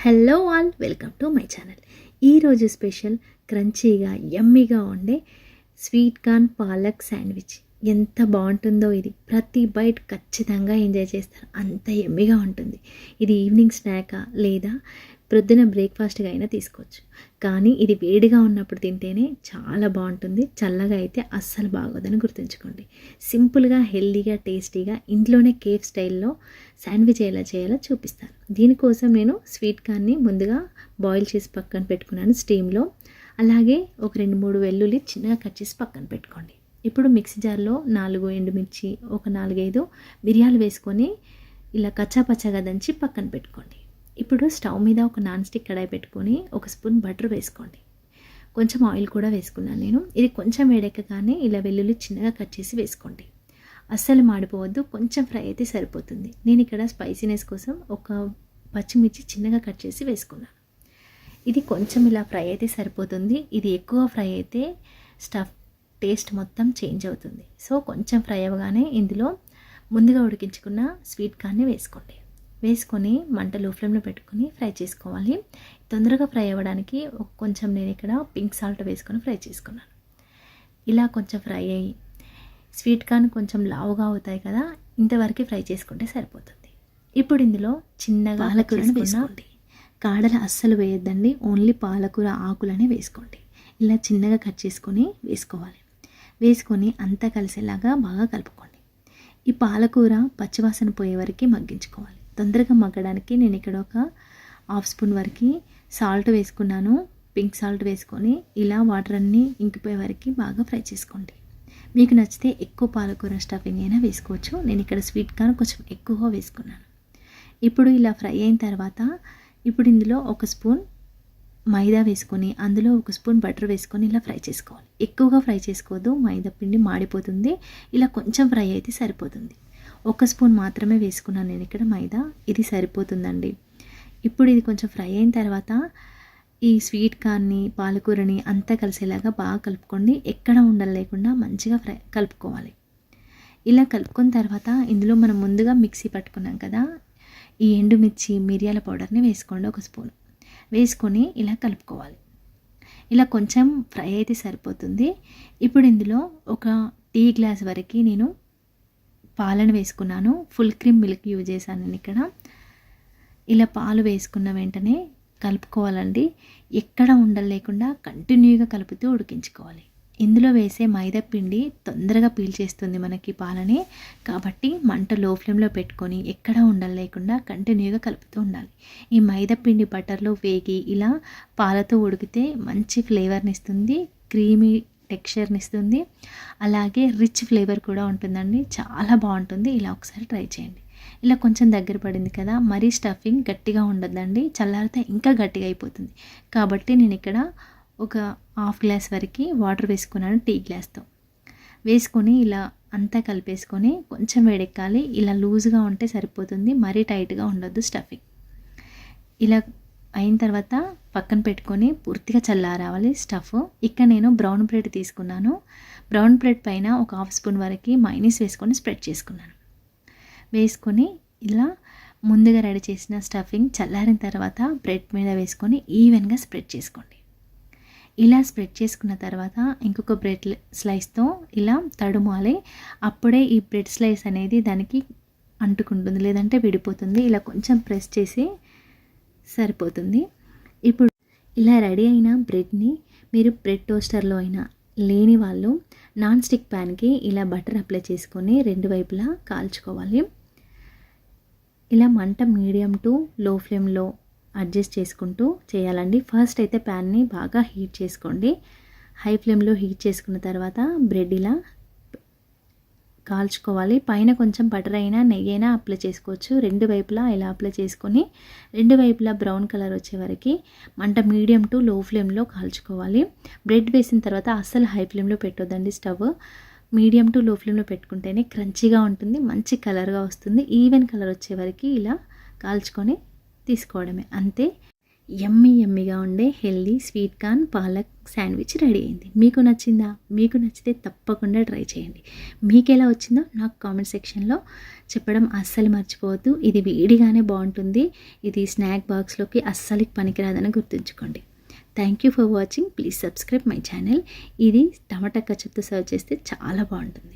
Hello all, welcome to my channel. ఈరోజు special క్రంచీగా యమ్మీగా ఉండే స్వీట్ కార్న్ పాలక్ శాండ్విచ్. ఎంత బాగుంటుందో ఇది. ప్రతి బైట్ ఖచ్చితంగా ఎంజాయ్ చేస్తారు, అంత యమ్మీగా ఉంటుంది. ఇది ఈవినింగ్ స్నాకా లేదా ప్రొద్దున బ్రేక్ఫాస్ట్గా అయినా తీసుకోవచ్చు. కానీ ఇది వేడిగా ఉన్నప్పుడు తింటేనే చాలా బాగుంటుంది. చల్లగా అయితే అస్సలు బాగోదని గుర్తుంచుకోండి. సింపుల్గా, హెల్దీగా, టేస్టీగా ఇంట్లోనే కేఫ్ స్టైల్లో శాండ్విచ్ ఎలా చేయాలో చూపిస్తాను. దీనికోసం నేను స్వీట్ కార్న్ని ముందుగా బాయిల్ చేసి పక్కన పెట్టుకున్నాను స్టీమ్లో. అలాగే ఒక 2-3 వెల్లుల్లి చిన్నగా కట్ చేసి పక్కన పెట్టుకోండి. ఇప్పుడు మిక్సీ జార్లో 4 ఎండుమిర్చి, ఒక 4-5 మిరియాలు వేసుకొని ఇలా కచ్చాపచ్చాగా దంచి పక్కన పెట్టుకోండి. ఇప్పుడు స్టవ్ మీద ఒక నాన్ స్టిక్ కడాయి పెట్టుకొని 1 స్పూన్ బటర్ వేసుకోండి. కొంచెం ఆయిల్ కూడా వేసుకున్నాను నేను. ఇది కొంచెం వేడెక్కగానే ఇలా వెల్లుల్లి చిన్నగా కట్ చేసి వేసుకోండి. అస్సలు మాడిపోవద్దు, కొంచెం ఫ్రై అయితే సరిపోతుంది. నేను ఇక్కడ స్పైసీనెస్ కోసం ఒక పచ్చిమిర్చి చిన్నగా కట్ చేసి వేసుకున్నాను. ఇది కొంచెం ఇలా ఫ్రై అయితే సరిపోతుంది. ఇది ఎక్కువ ఫ్రై అయితే స్టఫ్ టేస్ట్ మొత్తం చేంజ్ అవుతుంది. సో కొంచెం ఫ్రై అవ్వగానే ఇందులో ముందుగా ఉడికించుకున్న స్వీట్ కార్న్ని వేసుకొని మంట లో ఫ్లేమ్లో పెట్టుకొని ఫ్రై చేసుకోవాలి. తొందరగా ఫ్రై అవ్వడానికి కొంచెం నేను ఇక్కడ పింక్ సాల్ట్ వేసుకొని ఫ్రై చేసుకున్నాను. ఇలా కొంచెం ఫ్రై అయ్యి స్వీట్ కార్న్ కొంచెం లావుగా అవుతాయి కదా, ఇంతవరకు ఫ్రై చేసుకుంటే సరిపోతుంది. ఇప్పుడు ఇందులో చిన్నగా పాలకూరను వేసుకోండి. కాడలు అస్సలు వేయొద్దండి, ఓన్లీ పాలకూర ఆకులనే వేసుకోండి. ఇలా చిన్నగా కట్ చేసుకొని వేసుకొని అంతా కలిసేలాగా బాగా కలుపుకోండి. ఈ పాలకూర పచ్చివాసన పోయే వరకు మగ్గించుకోవాలి. తొందరగా మగ్గడానికి నేను ఇక్కడ ఒక 1/2 స్పూన్ వరకు సాల్ట్ వేసుకున్నాను. పింక్ సాల్ట్ వేసుకొని ఇలా వాటర్ అన్నీ ఇంకిపోయే వరకు బాగా ఫ్రై చేసుకోండి. మీకు నచ్చితే ఎక్కువ పాలకూర స్టఫింగ్ అయినా వేసుకోవచ్చు. నేను ఇక్కడ స్వీట్ కార్న్ కొంచెం ఎక్కువగా వేసుకున్నాను. ఇప్పుడు ఇలా ఫ్రై అయిన తర్వాత ఇప్పుడు ఇందులో 1 స్పూన్ మైదా వేసుకొని అందులో 1 స్పూన్ బటర్ వేసుకొని ఇలా ఫ్రై చేసుకోవాలి. ఎక్కువగా ఫ్రై చేసుకోవద్దు, మైదా పిండి మాడిపోతుంది. ఇలా కొంచెం ఫ్రై అయితే సరిపోతుంది. 1 స్పూన్ మాత్రమే వేసుకున్నాను నేను ఇక్కడ మైదా, ఇది సరిపోతుందండి. ఇప్పుడు ఇది కొంచెం ఫ్రై అయిన తర్వాత ఈ స్వీట్ కార్న్ని, పాలకూరని అంతా కలిసేలాగా బాగా కలుపుకోండి. ఎక్కడ ఉండలు లేకుండా మంచిగా కలుపుకోవాలి. ఇలా కలుపుకున్న తర్వాత ఇందులో మనం ముందుగా మిక్సీ పట్టుకున్నాం కదా, ఈ ఎండుమిర్చి, మిరియాల పౌడర్ని వేసుకోండి. 1 స్పూన్ వేసుకొని ఇలా కలుపుకోవాలి. ఇలా కొంచెం ఫ్రై అయితే సరిపోతుంది. ఇప్పుడు ఇందులో ఒక టీ గ్లాస్ వరకు నేను పాలను వేసుకున్నాను. ఫుల్ క్రీమ్ మిల్క్ యూజ్ చేశాను నేను ఇక్కడ. ఇలా పాలు వేసుకున్న వెంటనే కలుపుకోవాలండి. ఎక్కడ ఉండలు లేకుండా కంటిన్యూగా కలుపుతూ ఉడికించుకోవాలి. ఇందులో వేసే మైదా పిండి తొందరగా పీల్చేస్తుంది మనకి పాలని, కాబట్టి మంట లో ఫ్లేమ్లో పెట్టుకొని ఎక్కడ ఉండలు లేకుండా కంటిన్యూగా కలుపుతూ ఉండాలి. ఈ మైదా పిండి బటర్లో వేగి ఇలా పాలతో ఉడికితే మంచి ఫ్లేవర్ని ఇస్తుంది, క్రీమీ టెక్స్చర్ని ఇస్తుంది. అలాగే రిచ్ ఫ్లేవర్ కూడా ఉంటుందండి, చాలా బాగుంటుంది. ఇలా ఒకసారి ట్రై చేయండి. ఇలా కొంచెం దగ్గర పడింది కదా, మరీ స్టఫింగ్ గట్టిగా ఉండద్దండి, చల్లారితే ఇంకా గట్టిగా అయిపోతుంది. కాబట్టి నేను ఇక్కడ ఒక 1/2 గ్లాస్ వరకు వాటర్ వేసుకున్నాను టీ గ్లాస్తో. వేసుకొని ఇలా అంతా కలిపేసుకొని కొంచెం వేడెక్కాలి. ఇలా లూజ్గా ఉంటే సరిపోతుంది, మరీ టైట్గా ఉండొద్దు స్టఫింగ్. ఇలా అయిన తర్వాత పక్కన పెట్టుకొని పూర్తిగా చల్లారావాలి స్టఫ్. ఇక్కడ నేను బ్రౌన్ బ్రెడ్ తీసుకున్నాను. బ్రౌన్ బ్రెడ్ పైన ఒక 1/2 స్పూన్ వరకు మైనీస్ వేసుకొని స్ప్రెడ్ చేసుకున్నాను. వేసుకొని ఇలా ముందుగా రెడీ చేసిన స్టఫింగ్ చల్లారిన తర్వాత బ్రెడ్ మీద వేసుకొని ఈవెన్గా స్ప్రెడ్ చేసుకోండి. ఇలా స్ప్రెడ్ చేసుకున్న తర్వాత ఇంకొక బ్రెడ్ స్లైస్తో ఇలా తడుమాలి. అప్పుడే ఈ బ్రెడ్ స్లైస్ అనేది దానికి అంటుకుంటుంది, లేదంటే విడిపోతుంది. ఇలా కొంచెం ప్రెస్ చేసి సరిపోతుంది. ఇప్పుడు ఇలా రెడీ అయిన బ్రెడ్ని మీరు బ్రెడ్ టోస్టర్లో అయినా, లేని వాళ్ళు నాన్ స్టిక్ ప్యాన్కి ఇలా బటర్ అప్లై చేసుకొని 2 వైపులా కాల్చుకోవాలి. ఇలా మంట మీడియం టు లో ఫ్లేమ్లో అడ్జస్ట్ చేసుకుంటూ చేయాలండి. ఫస్ట్ అయితే ప్యాన్ని బాగా హీట్ చేసుకోండి. హై ఫ్లేమ్లో హీట్ చేసుకున్న తర్వాత బ్రెడ్ ఇలా కాల్చుకోవాలి. పైన కొంచెం బటర్ అయినా నెయ్యి అయినా అప్లై చేసుకోవచ్చు. 2 వైపులా ఇలా అప్లై చేసుకొని 2 వైపులా బ్రౌన్ కలర్ వచ్చే వరకు మంట మీడియం టు లో ఫ్లేమ్లో కాల్చుకోవాలి. బ్రెడ్ వేసిన తర్వాత అస్సలు హై ఫ్లేమ్లో పెట్టొద్దండి స్టవ్. మీడియం టు లో ఫ్లేమ్లో పెట్టుకుంటేనే క్రంచీగా ఉంటుంది, మంచి కలర్గా వస్తుంది. ఈవెన్ కలర్ వచ్చే వరకు ఇలా కాల్చుకొని తీసుకోవడమే, అంతే. యమ్మీగా ఉండే healthy sweet corn palak sandwich ready అయింది. మీకు నచ్చిందా? మీకు నచ్చితే తప్పకుండా ట్రై చేయండి. మీకు ఎలా వచ్చిందో నాకు కామెంట్ సెక్షన్లో చెప్పడం అస్సలు మర్చిపోవద్దు. ఇది వేడిగానే బాగుంటుంది. ఇది స్నాక్ బాక్స్లోకి అస్సలు పనికిరాదని గుర్తుంచుకోండి. Thank you for watching. Please subscribe my channel. ఇది టమాటా కచప్తో సర్వ్ చేస్తే చాలా బాగుంటుంది.